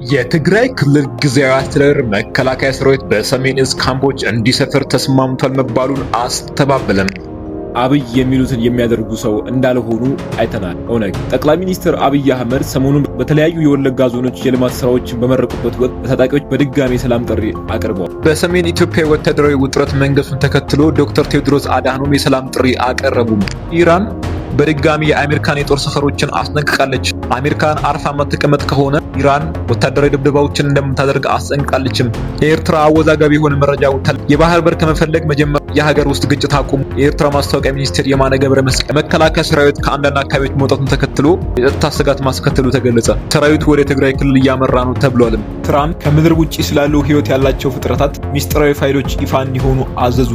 የትግራይ ክልል ጊዜያዊ አስተዳደር መከላከያ ሰራዊት በሰሜን እዝ ካምፖች እንዲሰፍር ተስማምቷል መባሉን አስተባበለም። አብይ የሚሉትን የሚያደርጉ ሰው እንዳልሆኑ አይተናል። ኦነግ ጠቅላይ ሚኒስትር አብይ አህመድ ሰሞኑን በተለያዩ የወለጋ ዞኖች የልማት ስራዎችን በመረቁበት ወቅት ለታጣቂዎች በድጋሚ ሰላም ጥሪ አቅርበዋል። በሰሜን ኢትዮጵያ ወታደራዊ ውጥረት መንገሱን ተከትሎ ዶክተር ቴዎድሮስ አድሃኖም የሰላም ጥሪ አቀረቡም። ኢራን በድጋሚ የአሜሪካን የጦር ሰፈሮችን አስጠንቅቃለች። አሜሪካን አርፋ መተቀመጥ ከሆነ ኢራን ወታደራዊ ድብደባዎችን እንደምታደርግ አስጠንቅቃለችም። የኤርትራ አወዛጋቢ የሆነ መረጃ ወጥቷል። የባህር በር ከመፈለግ መጀመር የሀገር ውስጥ ግጭት አቁም። የኤርትራ ማስታወቂያ ሚኒስቴር የማነ ገብረ መስቀል መከላከያ ሰራዊት ከአንዳንድ አካባቢዎች መውጣቱን ተከትሎ የጸጥታ ስጋት ማስከተሉ ተገለጸ። ሰራዊቱ ወደ ትግራይ ክልል እያመራ ነው ተብሏልም። ትራምፕ ከምድር ውጪ ስላሉ ህይወት ያላቸው ፍጥረታት ሚስጥራዊ ፋይሎች ይፋ እንዲሆኑ አዘዙ።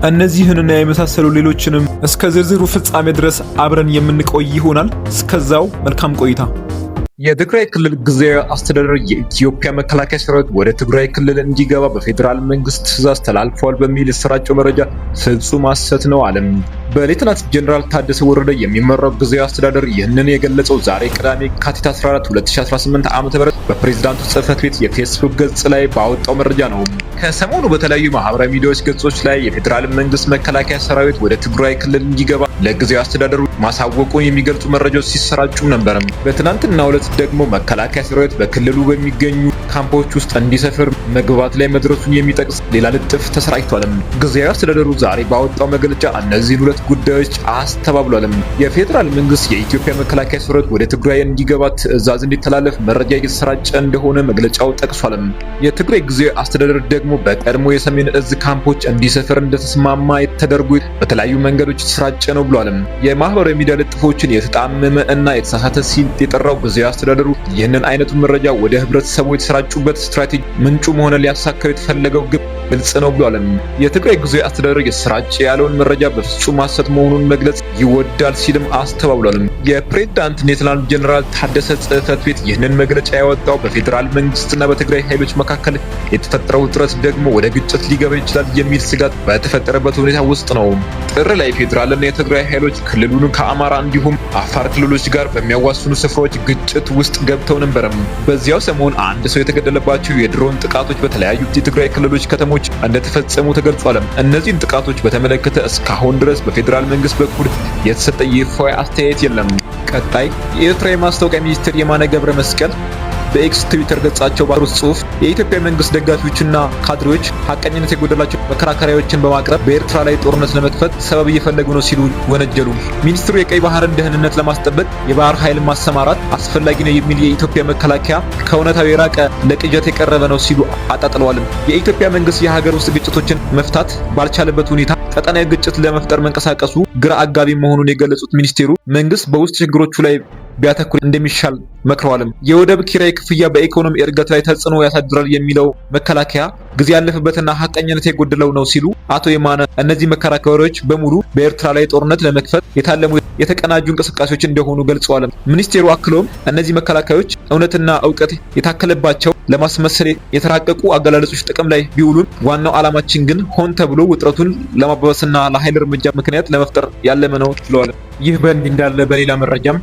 እነዚህንና የመሳሰሉ ሌሎችንም እስከ ዝርዝሩ ፍጻሜ ድረስ አብረን የምንቆይ ይሆናል። እስከዛው መልካም ቆይታ። የትግራይ ክልል ጊዜያዊ አስተዳደር የኢትዮጵያ መከላከያ ሰራዊት ወደ ትግራይ ክልል እንዲገባ በፌዴራል መንግስት ትዕዛዝ ተላልፈዋል በሚል የተሰራጨው መረጃ ፍጹም ሐሰት ነው አለም። በሌተናንት ጀነራል ታደሰ ወረደ የሚመራው ጊዜያዊ አስተዳደር ይህንን የገለጸው ዛሬ ቅዳሜ የካቲት 14 2018 ዓ.ም በፕሬዝዳንቱ ጽህፈት ቤት የፌስቡክ ገጽ ላይ ባወጣው መረጃ ነው። ከሰሞኑ በተለያዩ ማህበራዊ ሚዲያዎች ገጾች ላይ የፌዴራል መንግስት መከላከያ ሰራዊት ወደ ትግራይ ክልል እንዲገባ ለጊዜያዊ አስተዳደሩ ማሳወቁን የሚገልጹ መረጃዎች ሲሰራጩም ነበር። በትናንትናው ዕለት ደግሞ መከላከያ ሰራዊት በክልሉ በሚገኙ ካምፖች ውስጥ እንዲሰፍር መግባት ላይ መድረሱን የሚጠቅስ ሌላ ልጥፍ ተሰራጭቷል። ጊዜያዊ አስተዳደሩ ዛሬ ባወጣው መግለጫ እነዚህን ሁለት ጉዳዮች አስተባብሏል። የፌዴራል መንግስት የኢትዮጵያ መከላከያ ሰራዊት ወደ ትግራይ እንዲገባ ትዕዛዝ እንዲተላለፍ መረጃ እየተሰራጨ እንደሆነ መግለጫው ጠቅሷል። የትግራይ ጊዜያዊ አስተዳደር ደግሞ በቀድሞ የሰሜን እዝ ካምፖች እንዲሰፍር እንደተስማማ ተደርጎ በተለያዩ መንገዶች የተሰራጨ ነው ብሏል። የማህበራዊ ሚዲያ ልጥፎችን የተጣመመ እና የተሳሳተ ሲል የጠራው ጊዜያዊ አስተዳደሩ ይህንን አይነቱ መረጃ ወደ ህብረተሰቡ የተሰራጩበት ስትራቴጂ ምንጩ መሆኑ ሊያሳካው የተፈለገው ግብ ግልጽ ነው ብሏል። የትግራይ ጊዜያዊ አስተዳደር የተሰራጨ ያለውን መረጃ በፍጹም ሐሰት መሆኑን መግለጽ ይወዳል ሲልም አስተባብሏል። የፕሬዝዳንት ሌተናንት ጀነራል ታደሰ ጽህፈት ቤት ይህንን መግለጫ ያወጣው በፌዴራል መንግስትና በትግራይ ኃይሎች መካከል የተፈጠረው ውጥረት ደግሞ ወደ ግጭት ሊገባ ይችላል የሚል ስጋት በተፈጠረበት ሁኔታ ውስጥ ነው። ጥር ላይ ፌዴራልና የትግራይ ኃይሎች ክልሉን ከአማራ እንዲሁም አፋር ክልሎች ጋር በሚያዋስኑ ስፍራዎች ግጭት ውስጥ ገብተው ነበር። በዚያው ሰሞን አንድ ሰው የተገደለባቸው የድሮን ጥቃቶች በተለያዩ የትግራይ ክልሎች ከተሞች እንደተፈጸሙ ተገልጿል። እነዚህን ጥቃቶች በተመለከተ እስካሁን ድረስ በፌዴራል መንግስት በኩል የተሰጠ ይፋዊ አስተያየት የለም። ቀጣይ የኤርትራ የማስታወቂያ ሚኒስቴር የማነ ገብረ መስቀል በኤክስ ትዊተር ገጻቸው ባሩት ጽሁፍ የኢትዮጵያ መንግስት ደጋፊዎችና ካድሬዎች ሐቀኝነት የጎደላቸው መከራከሪያዎችን በማቅረብ በኤርትራ ላይ ጦርነት ለመክፈት ሰበብ እየፈለጉ ነው ሲሉ ወነጀሉ። ሚኒስትሩ የቀይ ባህርን ደህንነት ለማስጠበቅ የባህር ኃይል ማሰማራት አስፈላጊ ነው የሚል የኢትዮጵያ መከላከያ ከእውነታው የራቀ ለቅጀት የቀረበ ነው ሲሉ አጣጥለዋል። የኢትዮጵያ መንግስት የሀገር ውስጥ ግጭቶችን መፍታት ባልቻለበት ሁኔታ ቀጠናዊ ግጭት ለመፍጠር መንቀሳቀሱ ግራ አጋቢ መሆኑን የገለጹት ሚኒስቴሩ መንግስት በውስጥ ችግሮቹ ላይ ቢያተኩር እንደሚሻል መክረዋል። የወደብ ኪራይ ክፍያ በኢኮኖሚ እድገት ላይ ተጽዕኖ ያሳድራል የሚለው መከላከያ ጊዜ ያለፈበትና ሐቀኝነት የጎደለው ነው ሲሉ አቶ የማነ እነዚህ መከራከሪያዎች በሙሉ በኤርትራ ላይ ጦርነት ለመክፈት የታለሙ የተቀናጁ እንቅስቃሴዎች እንደሆኑ ገልጸዋል። ሚኒስቴሩ አክሎም እነዚህ መከላከያዎች እውነትና ዕውቀት የታከለባቸው ለማስመሰል የተራቀቁ አገላለጾች ጥቅም ላይ ቢውሉም ዋናው ዓላማችን ግን ሆን ተብሎ ውጥረቱን ለማባባስና ለኃይል እርምጃ ምክንያት ለመፍጠር ያለመ ነው ብለዋል። ይህ በእንዲህ እንዳለ በሌላ መረጃም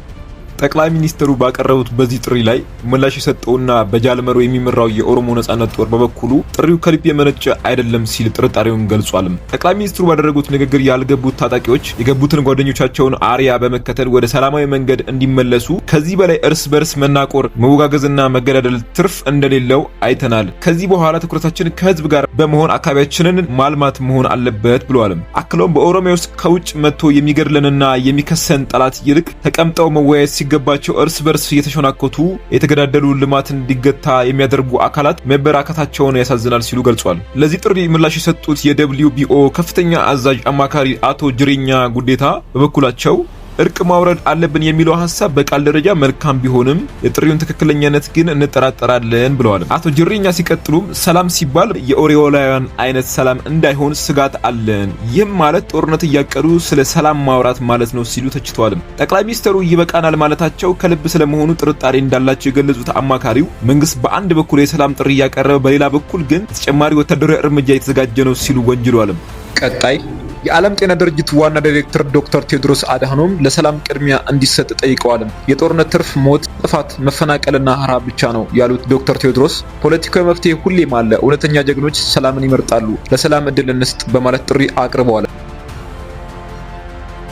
ጠቅላይ ሚኒስትሩ ባቀረቡት በዚህ ጥሪ ላይ ምላሽ የሰጠውና በጃልመሮ የሚመራው የኦሮሞ ነጻነት ጦር በበኩሉ ጥሪው ከልብ የመነጨ አይደለም ሲል ጥርጣሬውን ገልጿል። ጠቅላይ ሚኒስትሩ ባደረጉት ንግግር ያልገቡት ታጣቂዎች የገቡትን ጓደኞቻቸውን አርያ በመከተል ወደ ሰላማዊ መንገድ እንዲመለሱ፣ ከዚህ በላይ እርስ በርስ መናቆር፣ መወጋገዝና መገዳደል ትርፍ እንደሌለው አይተናል። ከዚህ በኋላ ትኩረታችን ከህዝብ ጋር በመሆን አካባቢያችንን ማልማት መሆን አለበት ብለዋል። አክለውም በኦሮሚያ ውስጥ ከውጭ መጥቶ የሚገድለንና የሚከሰን ጠላት ይልቅ ተቀምጠው መወያየት ሲገባቸው እርስ በርስ እየተሾናኮቱ የተገዳደሉ ልማት እንዲገታ የሚያደርጉ አካላት መበራከታቸውን ያሳዝናል ሲሉ ገልጿል። ለዚህ ጥሪ ምላሽ የሰጡት የደብሊውቢኦ ከፍተኛ አዛዥ አማካሪ አቶ ጅሬኛ ጉዴታ በበኩላቸው እርቅ ማውረድ አለብን የሚለው ሐሳብ በቃል ደረጃ መልካም ቢሆንም የጥሪውን ትክክለኛነት ግን እንጠራጠራለን ብለዋል። አቶ ጅሬኛ ሲቀጥሉም ሰላም ሲባል የኦሪዮላውያን አይነት ሰላም እንዳይሆን ስጋት አለን። ይህም ማለት ጦርነት እያቀዱ ስለ ሰላም ማውራት ማለት ነው ሲሉ ተችተዋል። ጠቅላይ ሚኒስትሩ ይበቃናል ማለታቸው ከልብ ስለመሆኑ ጥርጣሬ እንዳላቸው የገለጹት አማካሪው መንግስት በአንድ በኩል የሰላም ጥሪ እያቀረበ በሌላ በኩል ግን ተጨማሪ ወታደራዊ እርምጃ የተዘጋጀ ነው ሲሉ ወንጅለዋል። ቀጣይ የዓለም ጤና ድርጅት ዋና ዳይሬክተር ዶክተር ቴድሮስ አድሃኖም ለሰላም ቅድሚያ እንዲሰጥ ጠይቀዋል። የጦርነት ትርፍ ሞት፣ ጥፋት፣ መፈናቀልና ረሃብ ብቻ ነው ያሉት ዶክተር ቴድሮስ ፖለቲካዊ መፍትሄ ሁሌም አለ፣ እውነተኛ ጀግኖች ሰላምን ይመርጣሉ፣ ለሰላም እድል እንስጥ በማለት ጥሪ አቅርበዋል።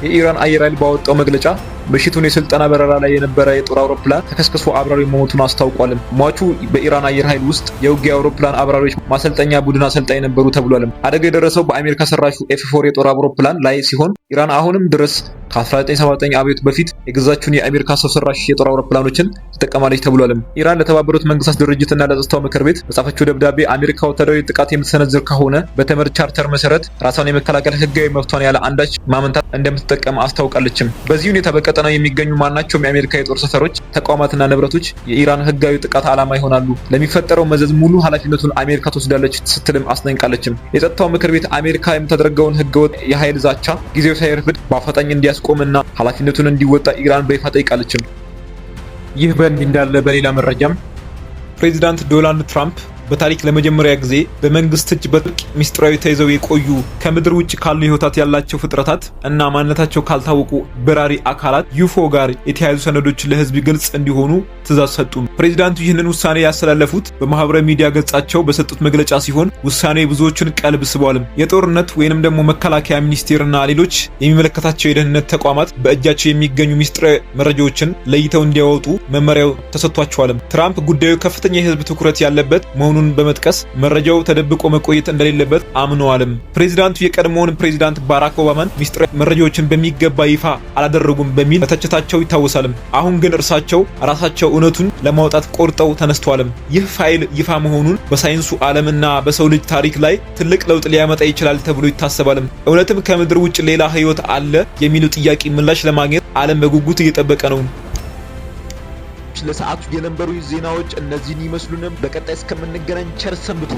የኢራን አየር ኃይል ባወጣው መግለጫ ምሽቱን የስልጠና በረራ ላይ የነበረ የጦር አውሮፕላን ተከስክሶ አብራሪው መሞቱን አስታውቋል። ሟቹ በኢራን አየር ኃይል ውስጥ የውጊያ አውሮፕላን አብራሪዎች ማሰልጠኛ ቡድን አሰልጣኝ ነበሩ ተብሏል። አደጋው የደረሰው በአሜሪካ ሰራሹ F4 የጦር አውሮፕላን ላይ ሲሆን ኢራን አሁንም ድረስ ከ1979 አብዮት በፊት የገዛችውን የአሜሪካ ሰው ሰራሽ የጦር አውሮፕላኖችን ትጠቀማለች ተብሏል። ኢራን ለተባበሩት መንግስታት ድርጅትና ለጸጥታው ምክር ቤት በጻፈችው ደብዳቤ አሜሪካ ወታደራዊ ጥቃት የምትሰነዝር ከሆነ በተመድ ቻርተር መሰረት ራሷን የመከላከል ህጋዊ መብቷን ያለ አንዳች ማመንታት እንደምትጠቀም አስታውቃለች። በዚህ ሁኔታ በቀጠናው የሚገኙ ማናቸውም የአሜሪካ የጦር ሰፈሮች፣ ተቋማትና ንብረቶች የኢራን ህጋዊ ጥቃት ዓላማ ይሆናሉ። ለሚፈጠረው መዘዝ ሙሉ ኃላፊነቱን አሜሪካ ትወስዳለች ስትልም አስጠንቅቃለች። የጸጥታው ምክር ቤት አሜሪካ የምታደርገውን ህገወጥ የኃይል ዛቻ ጊዜው ሳይረፍድ በአፋጣኝ እንዲያስቆምና ኃላፊነቱን እንዲወጣ ኢራን በይፋ ጠይቃለች። ይህ በእንዲህ እንዳለ በሌላ መረጃም ፕሬዚዳንት ዶናልድ ትራምፕ በታሪክ ለመጀመሪያ ጊዜ በመንግስት እጅ በጥብቅ ሚስጥራዊ ተይዘው የቆዩ ከምድር ውጭ ካሉ ህይወታት ያላቸው ፍጥረታት እና ማንነታቸው ካልታወቁ በራሪ አካላት ዩፎ ጋር የተያያዙ ሰነዶች ለህዝብ ግልጽ እንዲሆኑ ትዕዛዝ ሰጡ። ፕሬዚዳንቱ ይህንን ውሳኔ ያስተላለፉት በማህበራዊ ሚዲያ ገጻቸው በሰጡት መግለጫ ሲሆን ውሳኔ ብዙዎችን ቀልብ ስቧል። የጦርነት ወይንም ደግሞ መከላከያ ሚኒስቴርና ሌሎች የሚመለከታቸው የደህንነት ተቋማት በእጃቸው የሚገኙ ሚስጥራዊ መረጃዎችን ለይተው እንዲያወጡ መመሪያው ተሰጥቷቸዋል። ትራምፕ ጉዳዩ ከፍተኛ የህዝብ ትኩረት ያለበት መሆኑን በመጥቀስ መረጃው ተደብቆ መቆየት እንደሌለበት አምነዋልም። ፕሬዚዳንቱ የቀድሞውን ፕሬዚዳንት ባራክ ኦባማን ሚስጥራዊ መረጃዎችን በሚገባ ይፋ አላደረጉም በሚል መተቸታቸው ይታወሳል። አሁን ግን እርሳቸው ራሳቸው እውነቱን ለማውጣት ቆርጠው ተነስተዋል። ይህ ፋይል ይፋ መሆኑን በሳይንሱ ዓለምና በሰው ልጅ ታሪክ ላይ ትልቅ ለውጥ ሊያመጣ ይችላል ተብሎ ይታሰባል። እውነትም ከምድር ውጭ ሌላ ህይወት አለ የሚለው ጥያቄ ምላሽ ለማግኘት ዓለም በጉጉት እየጠበቀ ነው። ለሰዓቱ የነበሩ ዜናዎች እነዚህን ይመስሉንም። በቀጣይ እስከምንገናኝ ቸር ሰንብቱ።